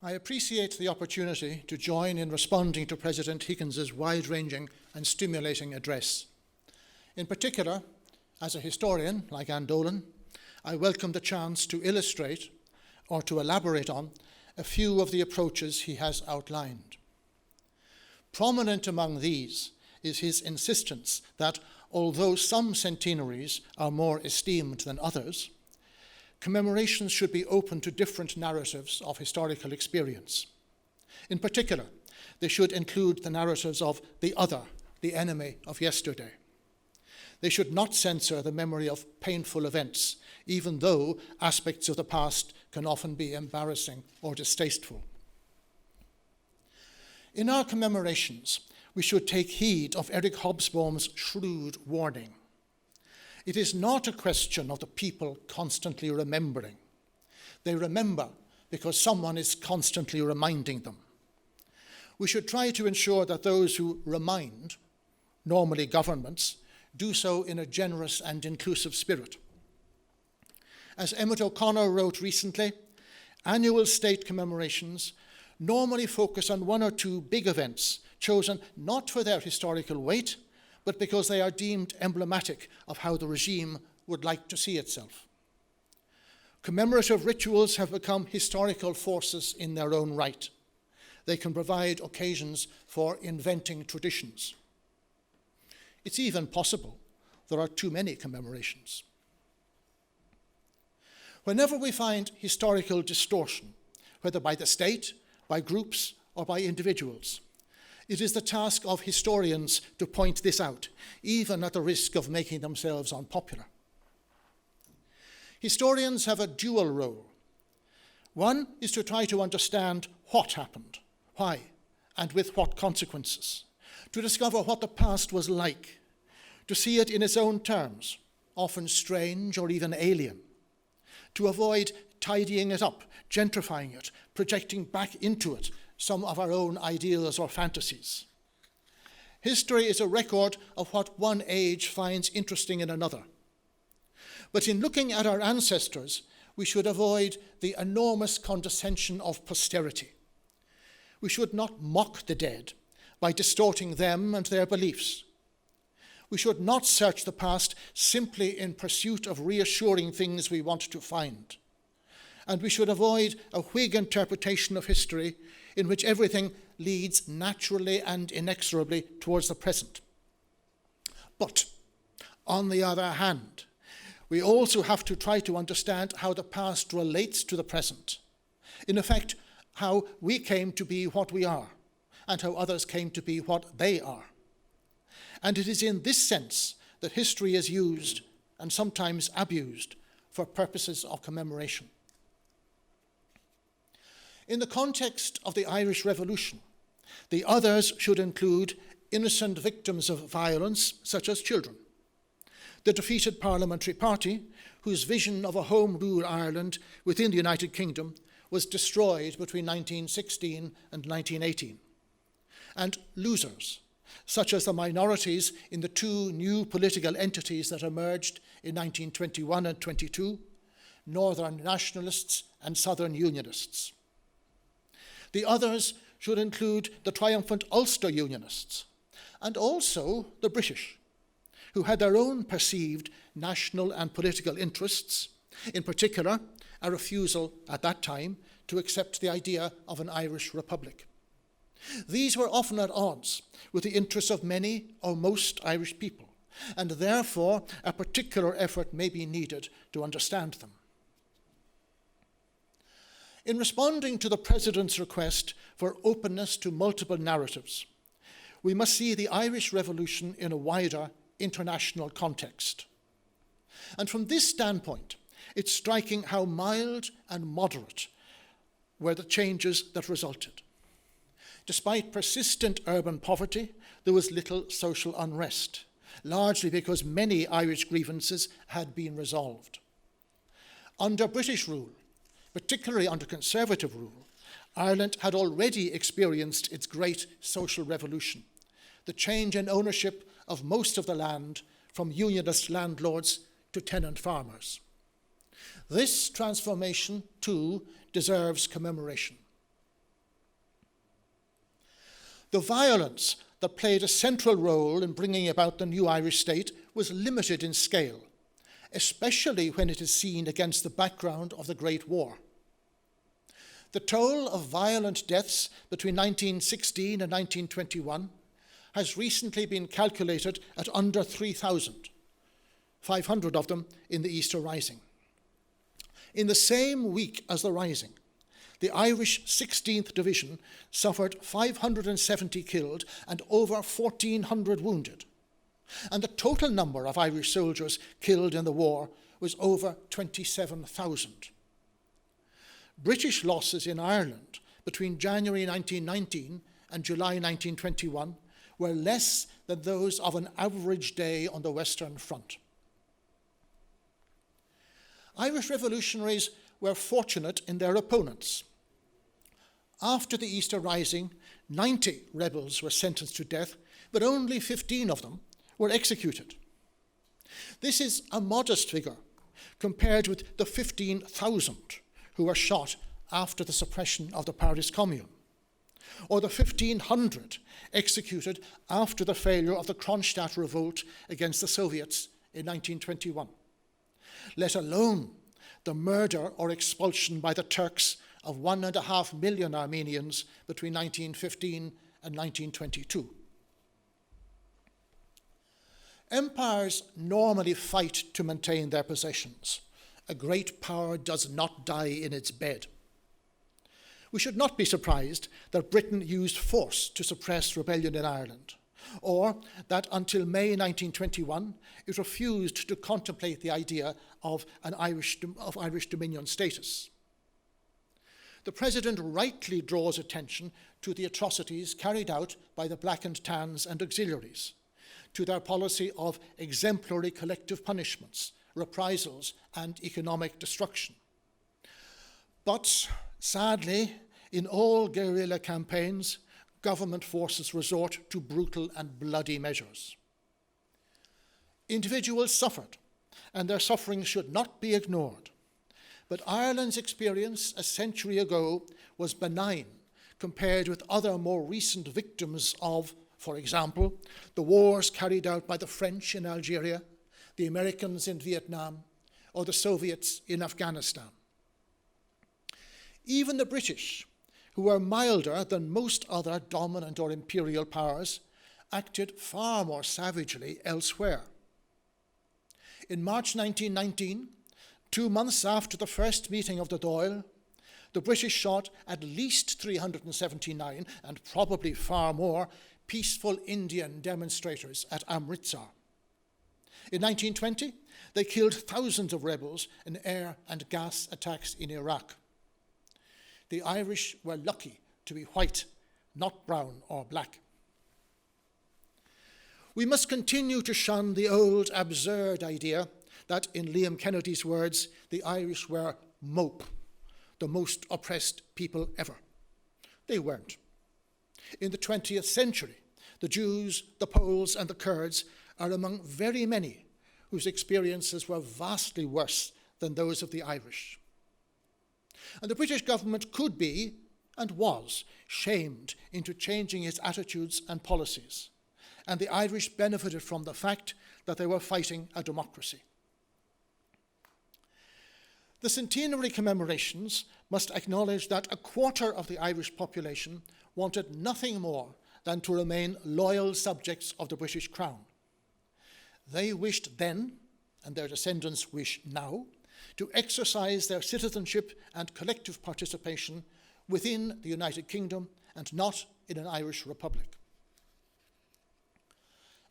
I appreciate the opportunity to join in responding to President Higgins's wide-ranging and stimulating address. In particular, as a historian like Anne Dolan, I welcome the chance to illustrate or to elaborate on a few of the approaches he has outlined. Prominent among these is his insistence that although some centenaries are more esteemed than others, commemorations should be open to different narratives of historical experience. In particular, they should include the narratives of the other, the enemy of yesterday. They should not censor the memory of painful events, even though aspects of the past can often be embarrassing or distasteful. In our commemorations, we should take heed of Eric Hobsbawm's shrewd warning. It is not a question of the people constantly remembering. They remember because someone is constantly reminding them. We should try to ensure that those who remind, normally governments, do so in a generous and inclusive spirit. As Emmett O'Connor wrote recently, annual state commemorations normally focus on one or two big events chosen not for their historical weight, but because they are deemed emblematic of how the regime would like to see itself. Commemorative rituals have become historical forces in their own right. They can provide occasions for inventing traditions. It's even possible there are too many commemorations. Whenever we find historical distortion, whether by the state, by groups, or by individuals, it is the task of historians to point this out, even at the risk of making themselves unpopular. Historians have a dual role. One is to try to understand what happened, why, and with what consequences, to discover what the past was like, to see it in its own terms, often strange or even alien, to avoid tidying it up, gentrifying it, projecting back into it some of our own ideals or fantasies. History is a record of what one age finds interesting in another. But in looking at our ancestors, we should avoid the enormous condescension of posterity. We should not mock the dead by distorting them and their beliefs. We should not search the past simply in pursuit of reassuring things we want to find. And we should avoid a Whig interpretation of history in which everything leads naturally and inexorably towards the present. But, on the other hand, we also have to try to understand how the past relates to the present. In effect, how we came to be what we are, and how others came to be what they are. And it is in this sense that history is used, and sometimes abused, for purposes of commemoration. In the context of the Irish Revolution, the others should include innocent victims of violence, such as children, the defeated parliamentary party, whose vision of a Home Rule Ireland within the United Kingdom was destroyed between 1916 and 1918, and losers, such as the minorities in the two new political entities that emerged in 1921 and 22, Northern Nationalists and Southern Unionists. The others should include the triumphant Ulster Unionists, and also the British, who had their own perceived national and political interests, in particular, a refusal at that time to accept the idea of an Irish republic. These were often at odds with the interests of many or most Irish people, and therefore a particular effort may be needed to understand them. In responding to the President's request for openness to multiple narratives, we must see the Irish Revolution in a wider international context. And from this standpoint, it's striking how mild and moderate were the changes that resulted. Despite persistent urban poverty, there was little social unrest, largely because many Irish grievances had been resolved. Under British rule, particularly under Conservative rule, Ireland had already experienced its great social revolution, the change in ownership of most of the land from unionist landlords to tenant farmers. This transformation, too, deserves commemoration. The violence that played a central role in bringing about the new Irish state was limited in scale, especially when it is seen against the background of the Great War. The toll of violent deaths between 1916 and 1921 has recently been calculated at under 3,000, 500 of them in the Easter Rising. In the same week as the Rising, the Irish 16th Division suffered 570 killed and over 1,400 wounded, and the total number of Irish soldiers killed in the war was over 27,000. British losses in Ireland between January 1919 and July 1921 were less than those of an average day on the Western Front. Irish revolutionaries were fortunate in their opponents. After the Easter Rising, 90 rebels were sentenced to death, but only 15 of them were executed. This is a modest figure compared with the 15,000 who were shot after the suppression of the Paris Commune, or the 1,500 executed after the failure of the Kronstadt revolt against the Soviets in 1921, let alone the murder or expulsion by the Turks of 1.5 million Armenians between 1915 and 1922. Empires normally fight to maintain their possessions. A great power does not die in its bed. We should not be surprised that Britain used force to suppress rebellion in Ireland, or that until May 1921 it refused to contemplate the idea of Irish Dominion status. The President rightly draws attention to the atrocities carried out by the Black and Tans and auxiliaries, to their policy of exemplary collective punishments, reprisals, and economic destruction. But sadly, in all guerrilla campaigns, government forces resort to brutal and bloody measures. Individuals suffered, and their suffering should not be ignored. But Ireland's experience a century ago was benign compared with other more recent victims of, for example, the wars carried out by the French in Algeria, the Americans in Vietnam, or the Soviets in Afghanistan. Even the British, who were milder than most other dominant or imperial powers, acted far more savagely elsewhere. In March 1919, 2 months after the first meeting of the Dáil, the British shot at least 379, and probably far more, peaceful Indian demonstrators at Amritsar. In 1920, they killed thousands of rebels in air and gas attacks in Iraq. The Irish were lucky to be white, not brown or black. We must continue to shun the old absurd idea that, in Liam Kennedy's words, the Irish were mope, the most oppressed people ever. They weren't. In the 20th century, the Jews, the Poles, and the Kurds are among very many whose experiences were vastly worse than those of the Irish. And the British government could be, and was, shamed into changing its attitudes and policies. And the Irish benefited from the fact that they were fighting a democracy. The centenary commemorations must acknowledge that a quarter of the Irish population wanted nothing more than to remain loyal subjects of the British Crown. They wished then, and their descendants wish now, to exercise their citizenship and collective participation within the United Kingdom and not in an Irish republic.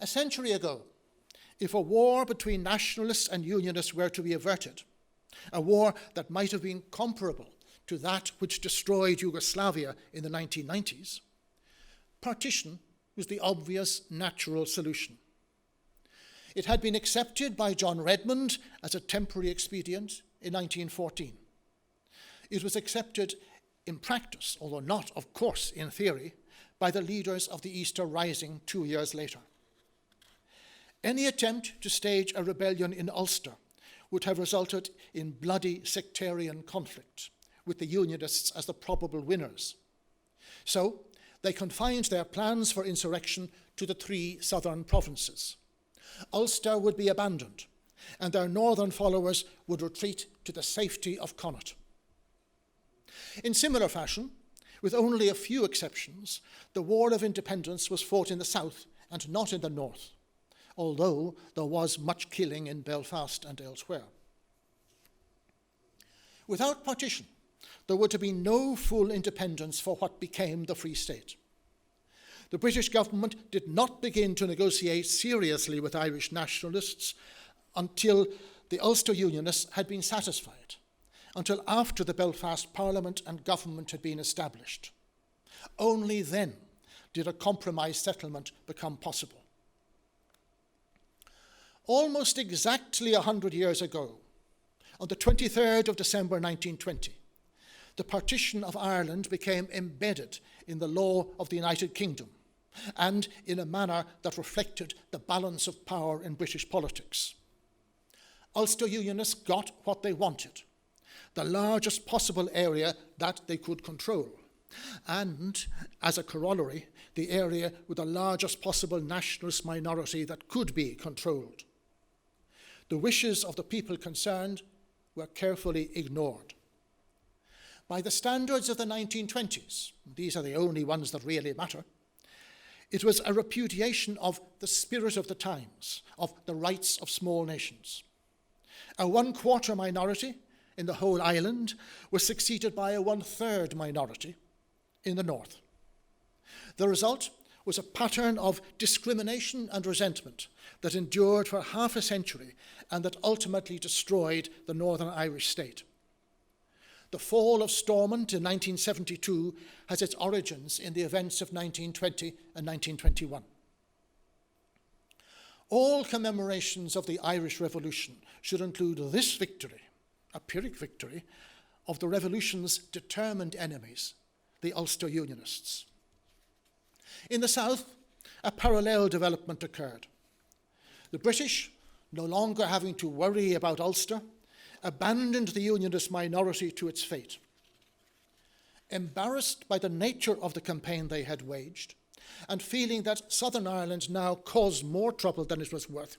A century ago, if a war between nationalists and unionists were to be averted, a war that might have been comparable to that which destroyed Yugoslavia in the 1990s, partition was the obvious natural solution. It had been accepted by John Redmond as a temporary expedient in 1914. It was accepted in practice, although not, of course, in theory, by the leaders of the Easter Rising 2 years later. Any attempt to stage a rebellion in Ulster would have resulted in bloody sectarian conflict, with the Unionists as the probable winners. So, they confined their plans for insurrection to the 3 southern provinces. Ulster would be abandoned, and their northern followers would retreat to the safety of Connaught. In similar fashion, with only a few exceptions, the War of Independence was fought in the south and not in the north, although there was much killing in Belfast and elsewhere. Without partition, there would have been no full independence for what became the Free State. The British government did not begin to negotiate seriously with Irish nationalists until the Ulster Unionists had been satisfied, until after the Belfast Parliament and government had been established. Only then did a compromise settlement become possible. Almost exactly 100 years ago, on the 23rd of December 1920, the partition of Ireland became embedded in the law of the United Kingdom, and in a manner that reflected the balance of power in British politics. Ulster Unionists got what they wanted, the largest possible area that they could control, and, as a corollary, the area with the largest possible nationalist minority that could be controlled. The wishes of the people concerned were carefully ignored. By the standards of the 1920s, these are the only ones that really matter, it was a repudiation of the spirit of the times, of the rights of small nations. A 1/4 minority in the whole island was succeeded by a 1/3 minority in the north. The result was a pattern of discrimination and resentment that endured for half a century and that ultimately destroyed the Northern Irish state. The fall of Stormont in 1972 has its origins in the events of 1920 and 1921. All commemorations of the Irish Revolution should include this victory, a Pyrrhic victory, of the Revolution's determined enemies, the Ulster Unionists. In the south, a parallel development occurred. The British, no longer having to worry about Ulster, abandoned the Unionist minority to its fate. Embarrassed by the nature of the campaign they had waged, and feeling that Southern Ireland now caused more trouble than it was worth,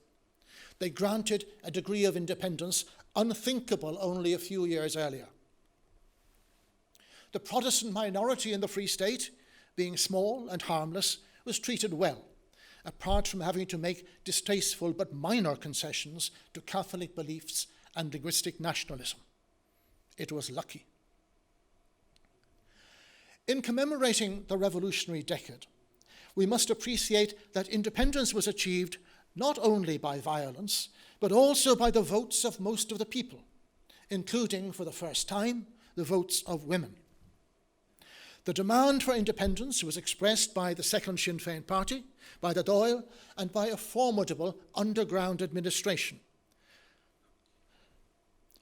they granted a degree of independence unthinkable only a few years earlier. The Protestant minority in the Free State, being small and harmless, was treated well, apart from having to make distasteful but minor concessions to Catholic beliefs and linguistic nationalism. It was lucky. In commemorating the revolutionary decade, we must appreciate that independence was achieved not only by violence, but also by the votes of most of the people, including, for the first time, the votes of women. The demand for independence was expressed by the Second Sinn Féin Party, by the Dáil, and by a formidable underground administration.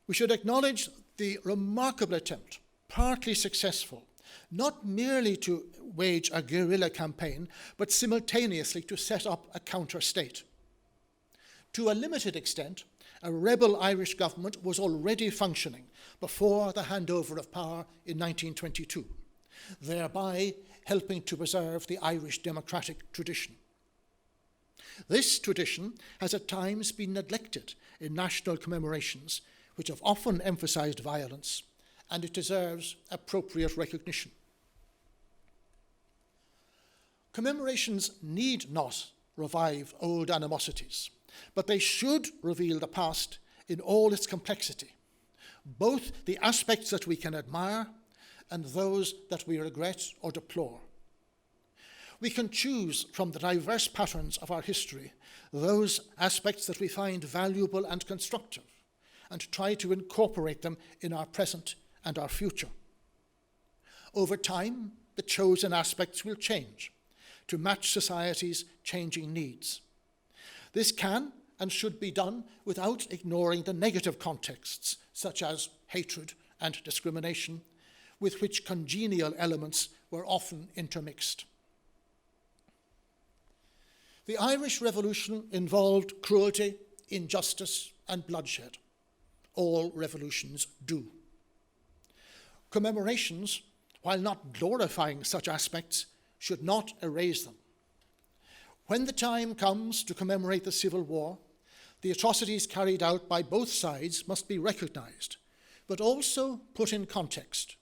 We should acknowledge the remarkable attempt, partly successful, not merely to wage a guerrilla campaign, but simultaneously to set up a counter-state. To a limited extent, a rebel Irish government was already functioning before the handover of power in 1922, thereby helping to preserve the Irish democratic tradition. This tradition has at times been neglected in national commemorations, which have often emphasized violence, and it deserves appropriate recognition. Commemorations need not revive old animosities, but they should reveal the past in all its complexity, both the aspects that we can admire and those that we regret or deplore. We can choose from the diverse patterns of our history those aspects that we find valuable and constructive, and try to incorporate them in our present and our future. Over time, the chosen aspects will change to match society's changing needs. This can and should be done without ignoring the negative contexts, such as hatred and discrimination, with which congenial elements were often intermixed. The Irish Revolution involved cruelty, injustice, and bloodshed. All revolutions do. Commemorations, while not glorifying such aspects, should not erase them. When the time comes to commemorate the Civil War, the atrocities carried out by both sides must be recognized, but also put in context.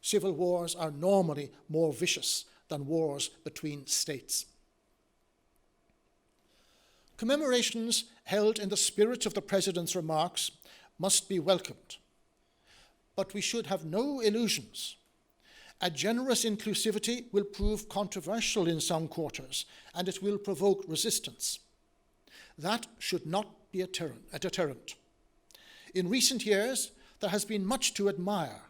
Civil wars are normally more vicious than wars between states. Commemorations held in the spirit of the President's remarks must be welcomed, but we should have no illusions. A generous inclusivity will prove controversial in some quarters, and it will provoke resistance. That should not be a deterrent. In recent years, there has been much to admire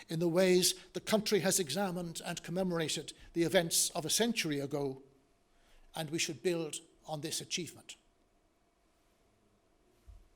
in the ways the country has examined and commemorated the events of a century ago, and we should build on this achievement.